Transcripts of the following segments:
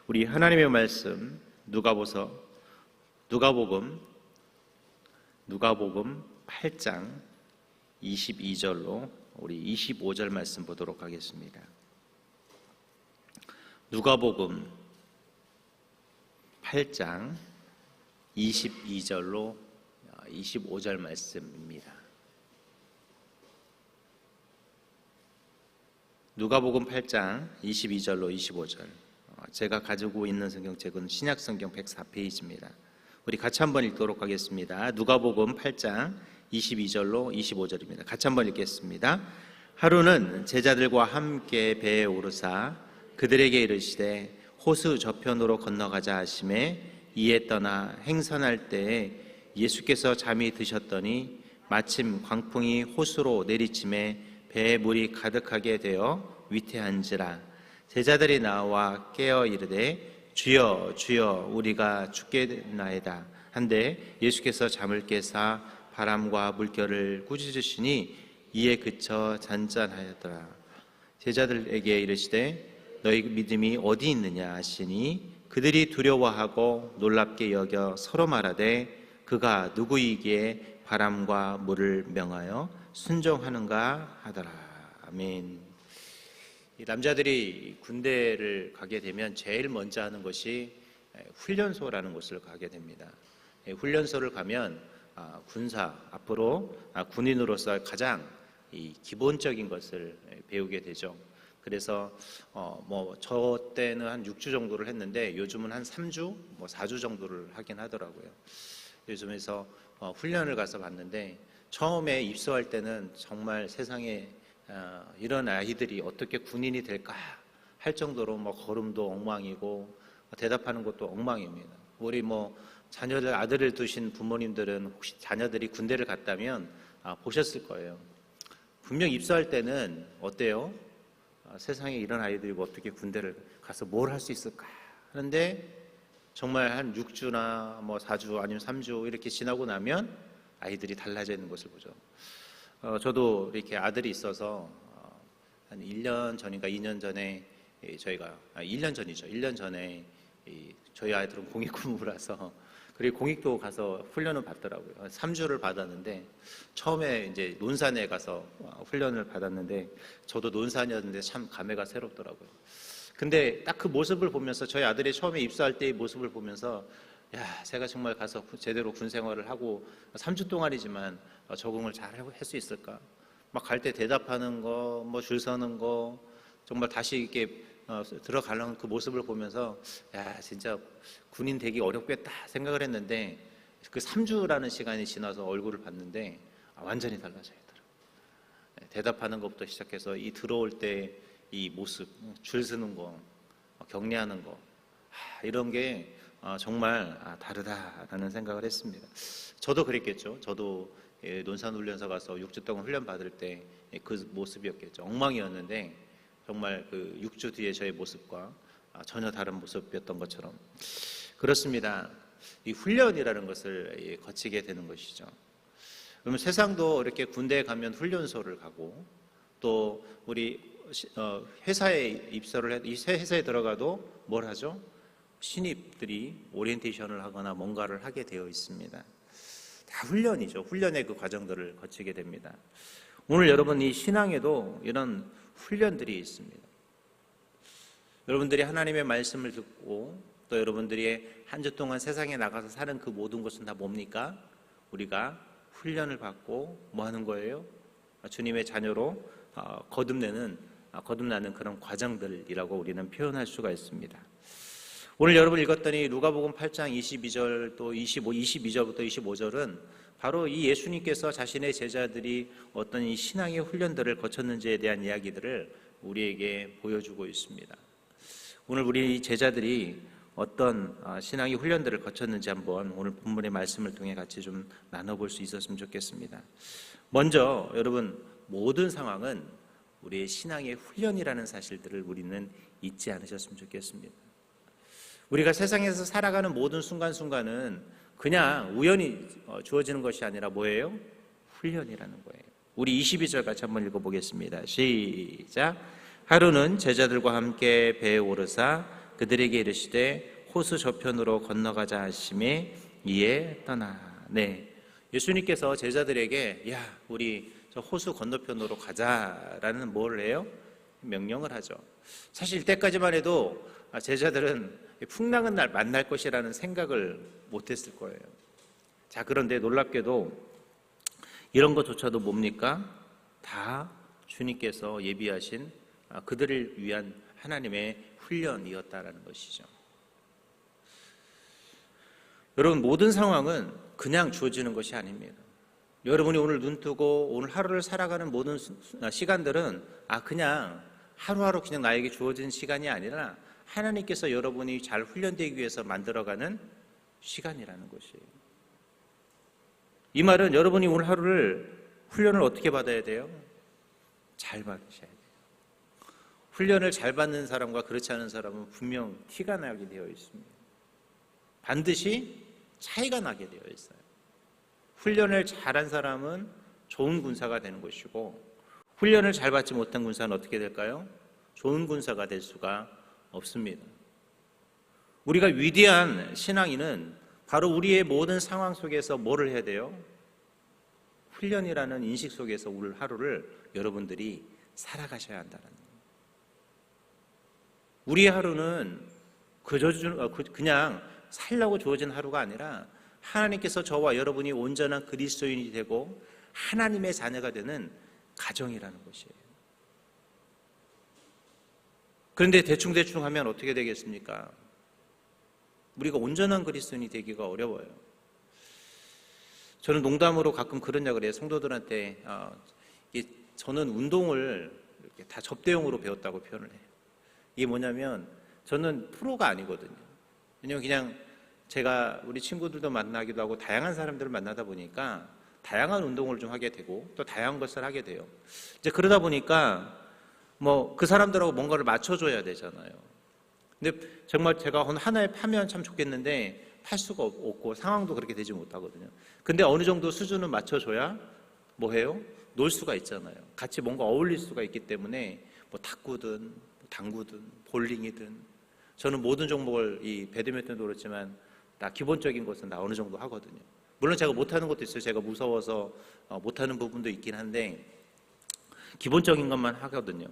우리 하나님의 말씀 누가복음 8장 22절로 우리 25절 말씀 보도록 하겠습니다. 누가복음 8장 22절로 25절 말씀입니다. 누가복음 8장 22절로 25절. 제가 가지고 있는 성경책은 신약성경 104페이지입니다. 우리 같이 한번 읽도록 하겠습니다. 누가복음 8장 22절로 25절입니다. 같이 한번 읽겠습니다. 하루는 제자들과 함께 배에 오르사 그들에게 이르시되 호수 저편으로 건너가자 하시매 이에 떠나 행선할 때에 예수께서 잠이 드셨더니 마침 광풍이 호수로 내리침에 배에 물이 가득하게 되어 위태한지라. 제자들이 나와 깨어 이르되 주여 주여 우리가 죽겠나이다 한데 예수께서 잠을 깨사 바람과 물결을 꾸짖으시니 이에 그쳐 잔잔하였더라. 제자들에게 이르시되 너희 믿음이 어디 있느냐 하시니 그들이 두려워하고 놀랍게 여겨 서로 말하되 그가 누구이기에 바람과 물을 명하여 순종하는가 하더라. 아멘. 이 남자들이 군대를 가게 되면 제일 먼저 하는 것이 훈련소라는 곳을 가게 됩니다. 훈련소를 가면 군사 앞으로 군인으로서 가장 이 기본적인 것을 배우게 되죠. 그래서 저 때는 한 6주 정도를 했는데 요즘은 한 3주, 4주 정도를 하긴 하더라고요. 요즘에서 훈련을 가서 봤는데 처음에 입소할 때는 정말 세상에 이런 아이들이 어떻게 군인이 될까 할 정도로 걸음도 엉망이고 대답하는 것도 엉망입니다. 우리 자녀들 아들을 두신 부모님들은 혹시 자녀들이 군대를 갔다면 보셨을 거예요. 분명 입소할 때는 어때요? 세상에 이런 아이들이 어떻게 군대를 가서 뭘 할 수 있을까 하는데 정말 한 6주나 4주 아니면 3주 이렇게 지나고 나면 아이들이 달라져 있는 것을 보죠. 저도 이렇게 아들이 있어서 한 1년 전인가 2년 전에 저희가 1년 전이죠. 1년 전에 저희 아이들은 공익근무라서 그리고 공익도 가서 훈련을 받더라고요. 3주를 받았는데 처음에 이제 논산에 가서 훈련을 받았는데 저도 논산이었는데 참 감회가 새롭더라고요. 근데 딱 그 모습을 보면서 저희 아들이 처음에 입사할 때의 모습을 보면서 제가 정말 가서 제대로 군 생활을 하고 3주 동안이지만 적응을 잘 할 수 있을까? 막 갈 때 대답하는 거, 줄 서는 거, 정말 다시 이렇게 들어가는 그 모습을 보면서 진짜 군인 되기 어렵겠다 생각을 했는데 그 3주라는 시간이 지나서 얼굴을 봤는데 완전히 달라져 있더라고요. 대답하는 것부터 시작해서 이 들어올 때 이 모습, 줄 서는 거, 격려하는 거, 이런 게 정말 다르다라는 생각을 했습니다. 저도 그랬겠죠. 저도 논산훈련소 가서 6주 동안 훈련 받을 때 그 모습이었겠죠. 엉망이었는데 정말 그 6주 뒤에 저의 모습과 전혀 다른 모습이었던 것처럼 그렇습니다. 이 훈련이라는 것을 거치게 되는 것이죠. 그러면 세상도 이렇게 군대에 가면 훈련소를 가고 또 우리 회사에 입사를 해 이 회사에 들어가도 뭘 하죠? 신입들이 오리엔테이션을 하거나 뭔가를 하게 되어 있습니다. 다 훈련이죠. 훈련의 그 과정들을 거치게 됩니다. 오늘 여러분 이 신앙에도 이런 훈련들이 있습니다. 여러분들이 하나님의 말씀을 듣고 또 여러분들이 한 주 동안 세상에 나가서 사는 그 모든 것은 다 뭡니까? 우리가 훈련을 받고 뭐 하는 거예요? 주님의 자녀로 거듭나는 그런 과정들이라고 우리는 표현할 수가 있습니다. 오늘 여러분 읽었더니 누가복음 8장 22절 또 22절부터 25절은 바로 이 예수님께서 자신의 제자들이 어떤 이 신앙의 훈련들을 거쳤는지에 대한 이야기들을 우리에게 보여주고 있습니다. 오늘 우리 제자들이 어떤 신앙의 훈련들을 거쳤는지 한번 오늘 본문의 말씀을 통해 같이 좀 나눠볼 수 있었으면 좋겠습니다. 먼저 여러분 모든 상황은 우리의 신앙의 훈련이라는 사실들을 우리는 잊지 않으셨으면 좋겠습니다. 우리가 세상에서 살아가는 모든 순간순간은 그냥 우연히 주어지는 것이 아니라 뭐예요? 훈련이라는 거예요. 우리 22절 같이 한번 읽어보겠습니다. 시작. 하루는 제자들과 함께 배에 오르사 그들에게 이르시되 호수 저편으로 건너가자 하심에 이에 떠나. 네, 예수님께서 제자들에게 야 우리 저 호수 건너편으로 가자라는 뭘 해요? 명령을 하죠. 사실 이때까지만 해도 제자들은 풍랑은 날 만날 것이라는 생각을 못했을 거예요. 자, 그런데 놀랍게도 이런 것조차도 뭡니까? 다 주님께서 예비하신 그들을 위한 하나님의 훈련이었다라는 것이죠. 여러분, 모든 상황은 그냥 주어지는 것이 아닙니다. 여러분이 오늘 눈 뜨고 오늘 하루를 살아가는 모든 시간들은 그냥 하루하루 그냥 나에게 주어진 시간이 아니라 하나님께서 여러분이 잘 훈련되기 위해서 만들어가는 시간이라는 것이에요. 이 말은 여러분이 오늘 하루를 훈련을 어떻게 받아야 돼요? 잘 받으셔야 돼요. 훈련을 잘 받는 사람과 그렇지 않은 사람은 분명 티가 나게 되어 있습니다. 반드시 차이가 나게 되어 있어요. 훈련을 잘한 사람은 좋은 군사가 되는 것이고, 훈련을 잘 받지 못한 군사는 어떻게 될까요? 좋은 군사가 될 수가 없습니다. 우리가 위대한 신앙인은 바로 우리의 모든 상황 속에서 뭐를 해야 돼요? 훈련이라는 인식 속에서 오늘 하루를 여러분들이 살아가셔야 한다는 거예요. 우리의 하루는 그냥 살려고 주어진 하루가 아니라 하나님께서 저와 여러분이 온전한 그리스도인이 되고 하나님의 자녀가 되는 가정이라는 것이에요. 그런데 대충 하면 어떻게 되겠습니까? 우리가 온전한 그리스도인이 되기가 어려워요. 저는 농담으로 가끔 그런 이야기를 해요. 성도들한테 저는 운동을 이렇게 다 접대용으로 배웠다고 표현을 해요. 이게 뭐냐면 저는 프로가 아니거든요. 왜냐면 그냥 제가 우리 친구들도 만나기도 하고 다양한 사람들을 만나다 보니까 다양한 운동을 좀 하게 되고 또 다양한 것을 하게 돼요. 이제 그러다 보니까 뭐 그 사람들하고 뭔가를 맞춰줘야 되잖아요. 근데 정말 제가 하나에 파면 참 좋겠는데 팔 수가 없고 상황도 그렇게 되지 못하거든요. 근데 어느 정도 수준은 맞춰줘야 뭐 해요? 놀 수가 있잖아요. 같이 뭔가 어울릴 수가 있기 때문에 뭐 탁구든 당구든 볼링이든 저는 모든 종목을 이 배드민턴도 그렇지만 다 기본적인 것은 다 어느 정도 하거든요. 물론 제가 못하는 것도 있어요. 제가 무서워서 못하는 부분도 있긴 한데 기본적인 것만 하거든요.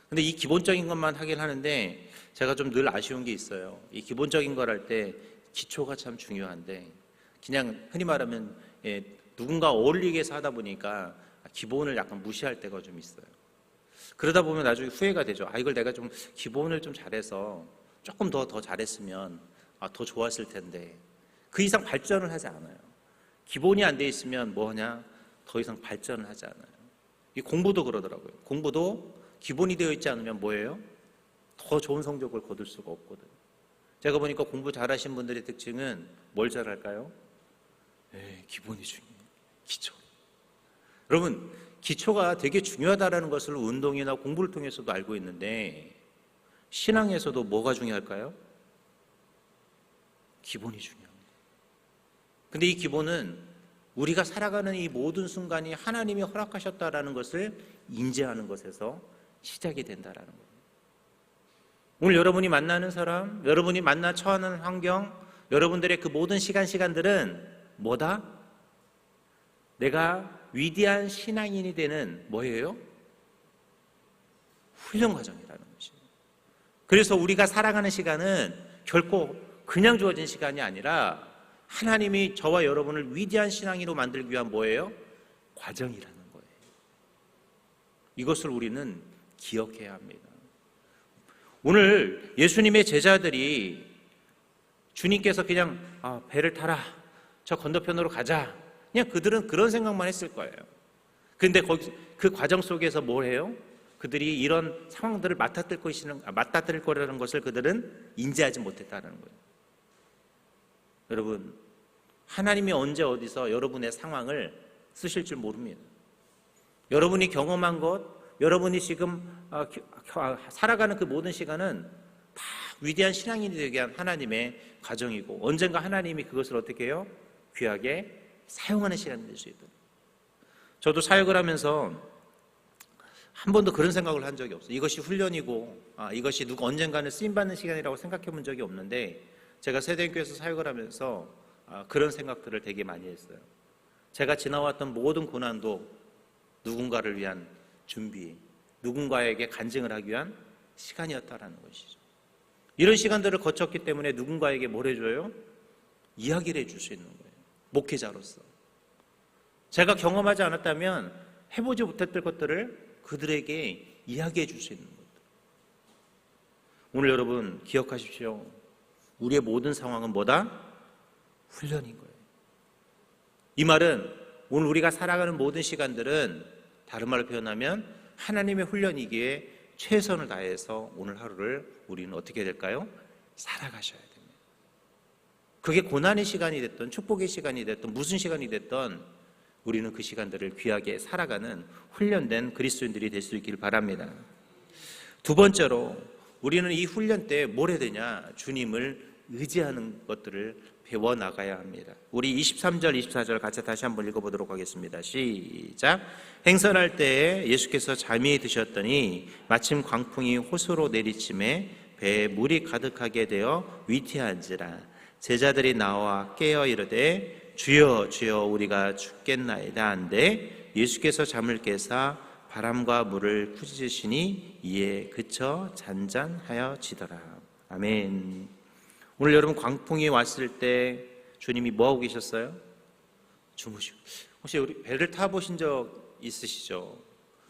근데 이 기본적인 것만 하긴 하는데 제가 좀 늘 아쉬운 게 있어요. 이 기본적인 걸 할 때 기초가 참 중요한데 그냥 흔히 말하면 누군가 어울리게 해서 하다 보니까 기본을 약간 무시할 때가 좀 있어요. 그러다 보면 나중에 후회가 되죠. 이걸 내가 좀 기본을 좀 잘해서 조금 더 잘했으면 더 좋았을 텐데 그 이상 발전을 하지 않아요. 기본이 안 돼 있으면 뭐하냐? 더 이상 발전을 하지 않아요. 이 공부도 그러더라고요. 공부도 기본이 되어 있지 않으면 뭐예요? 더 좋은 성적을 거둘 수가 없거든요. 제가 보니까 공부 잘하신 분들의 특징은 뭘 잘할까요? 기본이 중요해요. 기초. 여러분, 기초가 되게 중요하다는 것을 운동이나 공부를 통해서도 알고 있는데 신앙에서도 뭐가 중요할까요? 기본이 중요합니다. 근데 이 기본은 우리가 살아가는 이 모든 순간이 하나님이 허락하셨다라는 것을 인지하는 것에서 시작이 된다라는 거예요. 오늘 여러분이 만나는 사람, 여러분이 처하는 환경, 여러분들의 그 모든 시간들은 뭐다? 내가 위대한 신앙인이 되는 뭐예요? 훈련 과정이라는 것이에요. 그래서 우리가 살아가는 시간은 결코 그냥 주어진 시간이 아니라 하나님이 저와 여러분을 위대한 신앙인으로 만들기 위한 뭐예요? 과정이라는 거예요. 이것을 우리는 기억해야 합니다. 오늘 예수님의 제자들이 주님께서 그냥 배를 타라, 저 건너편으로 가자, 그냥 그들은 그런 생각만 했을 거예요. 그런데 그 과정 속에서 뭘 해요? 그들이 이런 상황들을 맞닥뜨릴 거라는 것을 그들은 인지하지 못했다는 거예요. 여러분, 하나님이 언제 어디서 여러분의 상황을 쓰실 줄 모릅니다. 여러분이 경험한 것, 여러분이 지금 살아가는 그 모든 시간은 다 위대한 신앙인이 되게 위한 하나님의 과정이고 언젠가 하나님이 그것을 어떻게 해요? 귀하게 사용하는 시간이 될 수 있도록. 저도 사역을 하면서 한 번도 그런 생각을 한 적이 없어요. 이것이 훈련이고 이것이 누구 언젠가는 쓰임받는 시간이라고 생각해 본 적이 없는데, 제가 세대교회에서 사역을 하면서 그런 생각들을 되게 많이 했어요. 제가 지나왔던 모든 고난도 누군가를 위한 준비, 누군가에게 간증을 하기 위한 시간이었다라는 것이죠. 이런 시간들을 거쳤기 때문에 누군가에게 뭘 해줘요? 이야기를 해줄 수 있는 거예요. 목회자로서. 제가 경험하지 않았다면 해보지 못했던 것들을 그들에게 이야기해 줄 수 있는 것들. 오늘 여러분 기억하십시오. 우리의 모든 상황은 뭐다? 훈련인 거예요. 이 말은 오늘 우리가 살아가는 모든 시간들은 다른 말로 표현하면 하나님의 훈련이기에 최선을 다해서 오늘 하루를 우리는 어떻게 될까요? 살아가셔야 됩니다. 그게 고난의 시간이 됐든 축복의 시간이 됐든 무슨 시간이 됐든 우리는 그 시간들을 귀하게 살아가는 훈련된 그리스도인들이 될 수 있기를 바랍니다. 두 번째로 우리는 이 훈련 때 뭘 해야 되냐? 주님을 의지하는 것들을 배워나가야 합니다. 우리 23절, 24절 같이 다시 한번 읽어보도록 하겠습니다. 시작. 행선할 때에 예수께서 잠이 드셨더니 마침 광풍이 호수로 내리침에 배에 물이 가득하게 되어 위태한지라. 제자들이 나와 깨어 이르되 주여 주여 우리가 죽겠나이다 한데 예수께서 잠을 깨사 바람과 물을 꾸짖으시니 이에 그쳐 잔잔하여지더라. 아멘. 오늘 여러분 광풍이 왔을 때 주님이 뭐하고 계셨어요? 주무시고. 혹시 우리 배를 타보신 적 있으시죠?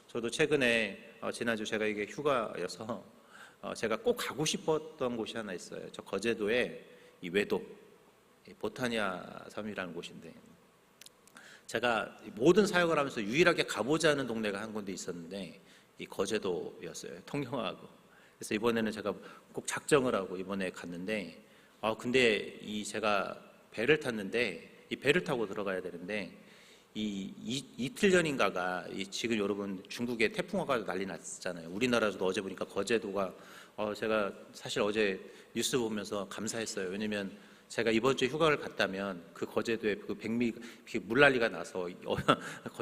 저도 최근에 지난주 제가 이게 휴가여서 제가 꼭 가고 싶었던 곳이 하나 있어요. 저 거제도에 이 외도 보타니아 섬이라는 곳인데, 제가 모든 사역을 하면서 유일하게 가보지 않은 동네가 한 군데 있었는데 이 거제도였어요. 통영하고. 그래서 이번에는 제가 꼭 작정을 하고 이번에 갔는데, 근데 제가 배를 탔는데 이 배를 타고 들어가야 되는데 이틀 전인가가 지금 여러분 중국에 태풍화가 난리 났잖아요. 우리나라도 어제 보니까 거제도가 제가 사실 어제 뉴스 보면서 감사했어요. 왜냐면 제가 이번 주에 휴가를 갔다면 그 거제도에 그 백미 물난리가 나서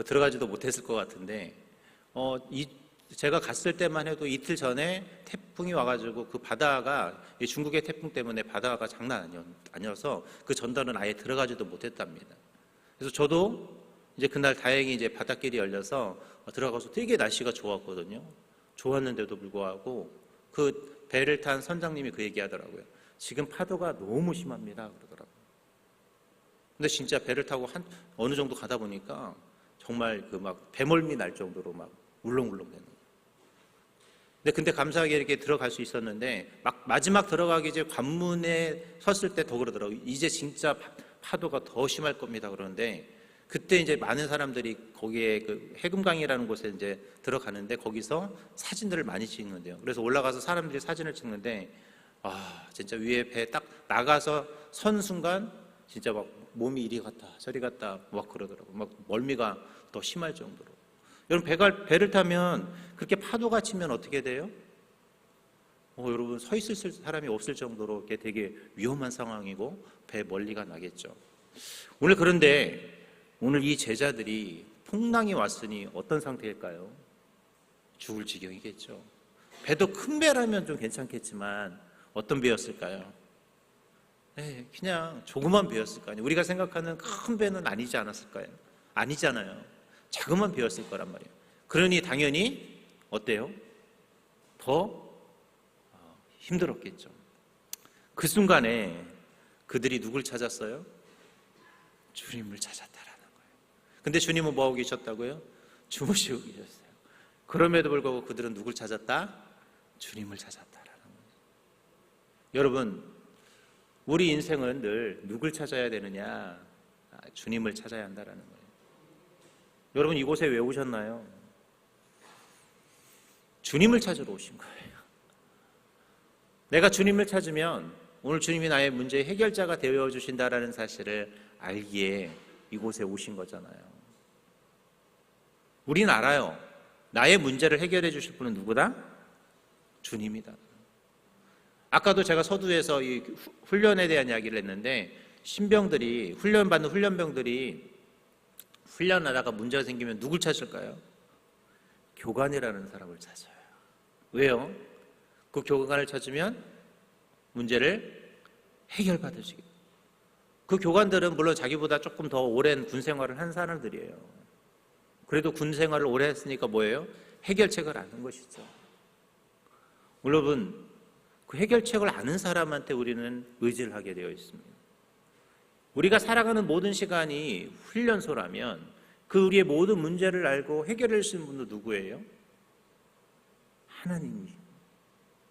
들어가지도 못했을 것 같은데 제가 갔을 때만 해도 이틀 전에 태풍이 와가지고 그 바다가 중국의 태풍 때문에 바다가 장난 아니어서 그 전달은 아예 들어가지도 못했답니다. 그래서 저도 이제 그날 다행히 이제 바닷길이 열려서 들어가서 되게 날씨가 좋았거든요. 좋았는데도 불구하고 그 배를 탄 선장님이 그 얘기하더라고요. 지금 파도가 너무 심합니다 그러더라고요. 근데 진짜 배를 타고 어느 정도 가다 보니까 정말 그 막 배멀미 날 정도로 막 울렁울렁 되는 거예요. 근데 감사하게 이렇게 들어갈 수 있었는데 마지막 들어가기 이제 관문에 섰을 때 더 그러더라고요. 이제 진짜 파도가 더 심할 겁니다 그러는데, 그때 이제 많은 사람들이 거기에 그 해금강이라는 곳에 이제 들어가는데 거기서 사진들을 많이 찍는데요. 그래서 올라가서 사람들이 사진을 찍는데 진짜 위에 배 딱 나가서 선 순간 진짜 막 몸이 이리 갔다 저리 갔다 막 그러더라고요. 막 멀미가 더 심할 정도로. 여러분 배를 타면 그렇게 파도가 치면 어떻게 돼요? 여러분 서 있을 사람이 없을 정도로 이렇게 되게 위험한 상황이고 배 멀리가 나겠죠. 그런데 오늘 이 제자들이 풍랑이 왔으니 어떤 상태일까요? 죽을 지경이겠죠. 배도 큰 배라면 좀 괜찮겠지만 어떤 배였을까요? 그냥 조그만 배였을 거 아니에요. 우리가 생각하는 큰 배는 아니지 않았을까요? 아니잖아요. 자그만 배였을 거란 말이에요. 그러니 당연히 어때요? 더 힘들었겠죠. 그 순간에 그들이 누굴 찾았어요? 주님을 찾았다라는 거예요. 근데 주님은 뭐하고 계셨다고요? 주무시고 계셨어요. 그럼에도 불구하고 그들은 누굴 찾았다? 주님을 찾았다라는 거예요. 여러분, 우리 인생은 늘 누굴 찾아야 되느냐? 주님을 찾아야 한다라는 거예요. 여러분 이곳에 왜 오셨나요? 주님을 찾으러 오신 거예요. 내가 주님을 찾으면 오늘 주님이 나의 문제의 해결자가 되어 주신다라는 사실을 알기에 이곳에 오신 거잖아요. 우리는 알아요. 나의 문제를 해결해 주실 분은 누구다? 주님이다. 아까도 제가 서두에서 이 훈련에 대한 이야기를 했는데, 신병들이 훈련받는 훈련병들이 훈련하다가 문제가 생기면 누굴 찾을까요? 교관이라는 사람을 찾아요. 왜요? 그 교관을 찾으면 문제를 해결받을 수 있고, 그 교관들은 물론 자기보다 조금 더 오랜 군 생활을 한 사람들이에요. 그래도 군 생활을 오래 했으니까 뭐예요? 해결책을 아는 것이죠. 여러분, 그 해결책을 아는 사람한테 우리는 의지를 하게 되어 있습니다. 우리가 살아가는 모든 시간이 훈련소라면 그 우리의 모든 문제를 알고 해결할 수 있는 분도 누구예요? 하나님이,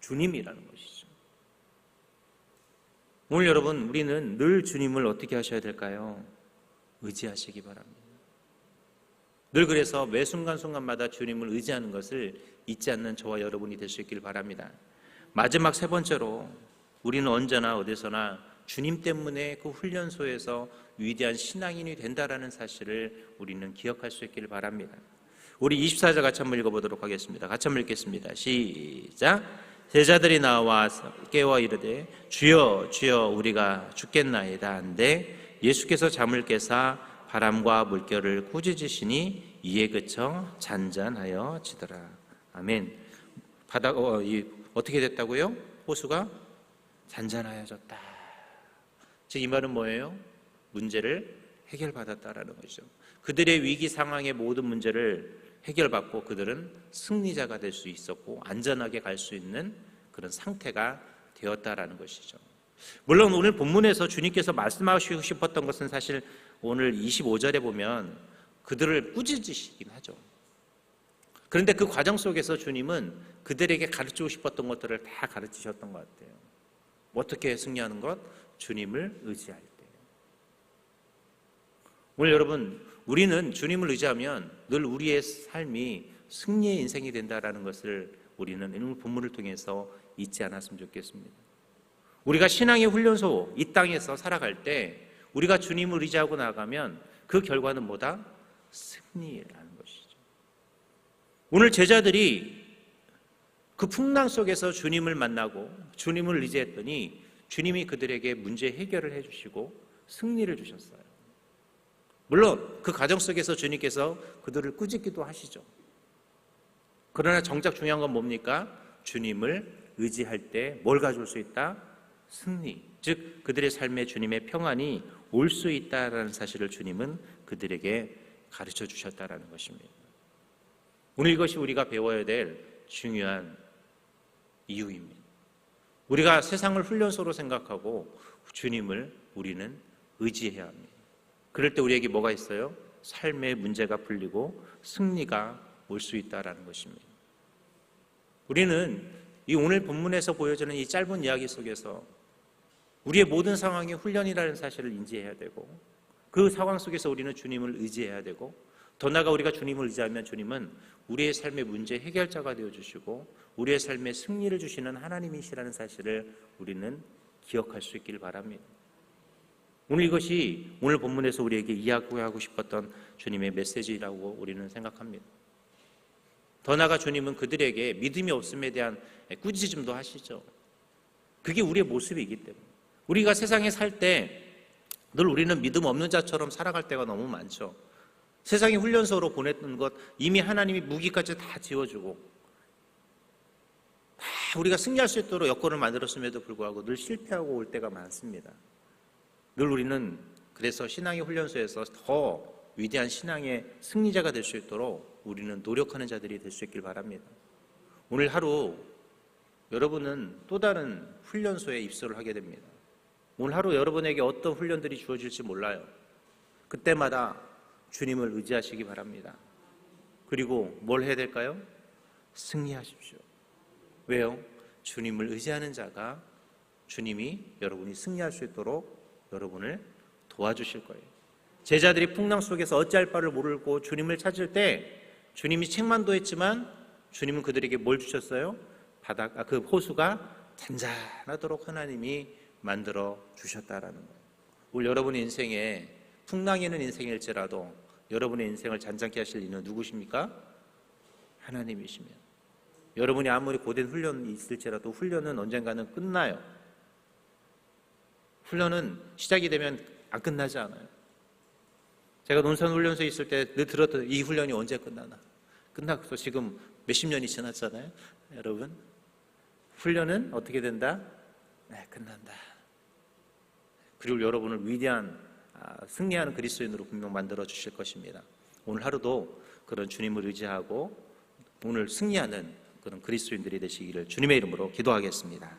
주님이라는 것이죠. 오늘 여러분, 우리는 늘 주님을 어떻게 하셔야 될까요? 의지하시기 바랍니다. 늘 그래서 매 순간순간마다 주님을 의지하는 것을 잊지 않는 저와 여러분이 될 수 있길 바랍니다. 마지막 세 번째로, 우리는 언제나 어디서나 주님 때문에 그 훈련소에서 위대한 신앙인이 된다라는 사실을 우리는 기억할 수 있기를 바랍니다. 우리 24절 같이 한번 읽어보도록 하겠습니다. 같이 한번 읽겠습니다. 시작. 제자들이 나와 깨워 이르되 주여 주여 우리가 죽겠나이다 한데 예수께서 잠을 깨사 바람과 물결을 꾸짖으시니 이에 그쳐 잔잔하여 지더라. 아멘. 어떻게 됐다고요? 호수가 잔잔하여졌다. 즉 이 말은 뭐예요? 문제를 해결받았다라는 것이죠. 그들의 위기 상황의 모든 문제를 해결받고 그들은 승리자가 될 수 있었고 안전하게 갈 수 있는 그런 상태가 되었다라는 것이죠. 물론 오늘 본문에서 주님께서 말씀하시고 싶었던 것은 사실 오늘 25절에 보면 그들을 꾸짖으시긴 하죠. 그런데 그 과정 속에서 주님은 그들에게 가르치고 싶었던 것들을 다 가르치셨던 것 같아요. 어떻게 승리하는 것? 주님을 의지할 때. 오늘 여러분, 우리는 주님을 의지하면 늘 우리의 삶이 승리의 인생이 된다는 것을 우리는 오늘 본문을 통해서 잊지 않았으면 좋겠습니다. 우리가 신앙의 훈련소 이 땅에서 살아갈 때 우리가 주님을 의지하고 나가면 그 결과는 뭐다? 승리라는 것이죠. 오늘 제자들이 그 풍랑 속에서 주님을 만나고 주님을 의지했더니 주님이 그들에게 문제 해결을 해주시고 승리를 주셨어요. 물론 그 과정 속에서 주님께서 그들을 꾸짖기도 하시죠. 그러나 정작 중요한 건 뭡니까? 주님을 의지할 때 뭘 가져올 수 있다? 승리. 즉 그들의 삶에 주님의 평안이 올 수 있다라는 사실을 주님은 그들에게 가르쳐 주셨다라는 것입니다. 오늘 이것이 우리가 배워야 될 중요한 이유입니다. 우리가 세상을 훈련소로 생각하고 주님을 우리는 의지해야 합니다. 그럴 때 우리에게 뭐가 있어요? 삶의 문제가 풀리고 승리가 올 수 있다는 것입니다. 우리는 이 오늘 본문에서 보여지는 이 짧은 이야기 속에서 우리의 모든 상황이 훈련이라는 사실을 인지해야 되고 그 상황 속에서 우리는 주님을 의지해야 되고 더 나아가 우리가 주님을 의지하면 주님은 우리의 삶의 문제 해결자가 되어주시고 우리의 삶에 승리를 주시는 하나님이시라는 사실을 우리는 기억할 수 있기를 바랍니다. 오늘 이것이 오늘 본문에서 우리에게 이야기하고 싶었던 주님의 메시지라고 우리는 생각합니다. 더 나아가 주님은 그들에게 믿음이 없음에 대한 꾸짖음도 하시죠. 그게 우리의 모습이기 때문에 우리가 세상에 살 때 늘 우리는 믿음 없는 자처럼 살아갈 때가 너무 많죠. 세상의 훈련소로 보냈던 것 이미 하나님이 무기까지 다 지워주고 다 우리가 승리할 수 있도록 여건을 만들었음에도 불구하고 늘 실패하고 올 때가 많습니다. 늘 우리는 그래서 신앙의 훈련소에서 더 위대한 신앙의 승리자가 될 수 있도록 우리는 노력하는 자들이 될 수 있길 바랍니다. 오늘 하루 여러분은 또 다른 훈련소에 입소를 하게 됩니다. 오늘 하루 여러분에게 어떤 훈련들이 주어질지 몰라요. 그때마다 주님을 의지하시기 바랍니다. 그리고 뭘 해야 될까요? 승리하십시오. 왜요? 주님을 의지하는 자가 주님이 여러분이 승리할 수 있도록 여러분을 도와주실 거예요. 제자들이 풍랑 속에서 어찌할 바를 모르고 주님을 찾을 때 주님이 책망도 했지만 주님은 그들에게 뭘 주셨어요? 그 호수가 잔잔하도록 하나님이 만들어 주셨다라는 거예요. 오늘 여러분의 인생에 풍랑이 있는 인생일지라도 여러분의 인생을 잔잔케 하실 이는 누구십니까? 하나님이시면. 여러분이 아무리 고된 훈련이 있을지라도 훈련은 언젠가는 끝나요. 훈련은 시작이 되면 안 끝나지 않아요. 제가 논산 훈련소에 있을 때 늘 들었던 이 훈련이 언제 끝나나. 끝나서 지금 몇십 년이 지났잖아요. 여러분, 훈련은 어떻게 된다? 네, 끝난다. 그리고 여러분을 위대한 승리하는 그리스도인으로 분명 만들어 주실 것입니다. 오늘 하루도 그런 주님을 의지하고 오늘 승리하는 그런 그리스도인들이 되시기를 주님의 이름으로 기도하겠습니다.